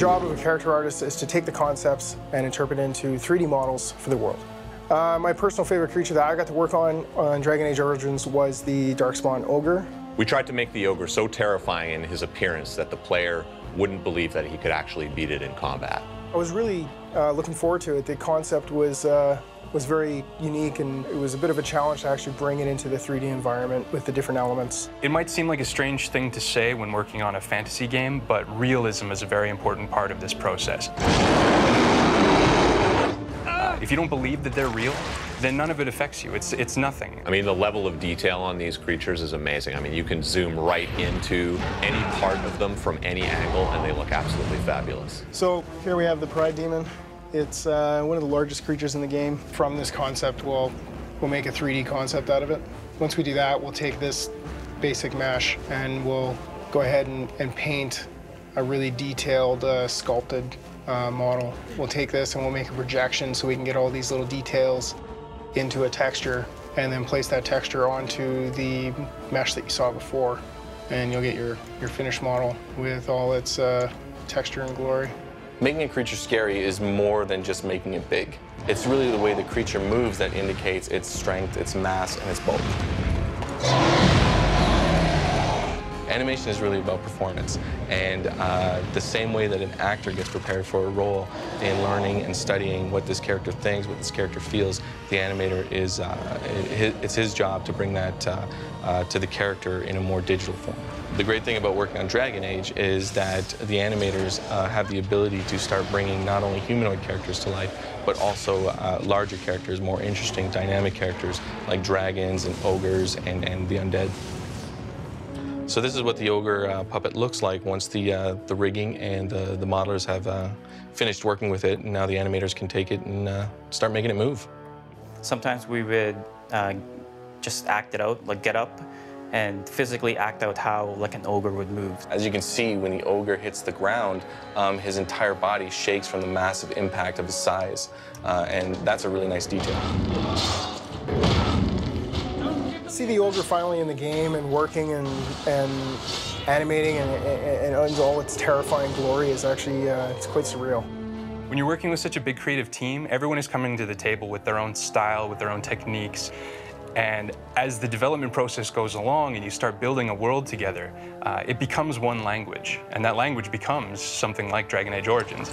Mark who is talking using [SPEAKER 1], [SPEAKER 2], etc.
[SPEAKER 1] job of a character artist is to take the concepts and interpret into 3D models for the world. My personal favorite creature that I got to work on Dragon Age Origins was the Darkspawn Ogre.
[SPEAKER 2] We tried to make the ogre so terrifying in his appearance that the player wouldn't believe that he could actually beat it in combat.
[SPEAKER 1] I was really looking forward to it. The concept was very unique, and it was a bit of a challenge to actually bring it into the 3D environment with the different elements.
[SPEAKER 3] It might seem like a strange thing to say when working on a fantasy game, but realism is a very important part of this process. If you don't believe that they're real, then none of it affects you. It's nothing.
[SPEAKER 2] I mean, the level of detail on these creatures is amazing. I mean, you can zoom right into any part of them from any angle, and they look absolutely fabulous.
[SPEAKER 1] So here we have the Pride Demon. It's one of the largest creatures in the game. From this concept, we'll make a 3D concept out of it. Once we do that, we'll take this basic mesh and we'll go ahead and paint a really detailed, sculpted model. We'll take this and we'll make a projection so we can get all these little details into a texture, and then place that texture onto the mesh that you saw before, and you'll get your finished model with all its texture and glory.
[SPEAKER 4] Making a creature scary is more than just making it big. It's really the way the creature moves that indicates its strength, its mass, and its bulk. Animation is really about performance, and the same way that an actor gets prepared for a role in learning and studying what this character thinks, what this character feels, the animator is, it's his job to bring that to the character in a more digital form. The great thing about working on Dragon Age is that the animators have the ability to start bringing not only humanoid characters to life, but also larger characters, more interesting, dynamic characters like dragons and ogres and the undead. So this is what the ogre puppet looks like once the rigging and the modelers have finished working with it, and now the animators can take it and start making it move.
[SPEAKER 5] Sometimes we would just act it out, like get up and physically act out how like an ogre would move.
[SPEAKER 4] As you can see, when the ogre hits the ground, his entire body shakes from the massive impact of his size, and that's a really nice detail.
[SPEAKER 1] See the ogre finally in the game and working and animating and all its terrifying glory is actually it's quite surreal.
[SPEAKER 3] When you're working with such a big creative team, everyone is coming to the table with their own style, with their own techniques. And as the development process goes along and you start building a world together, it becomes one language. And that language becomes something like Dragon Age Origins.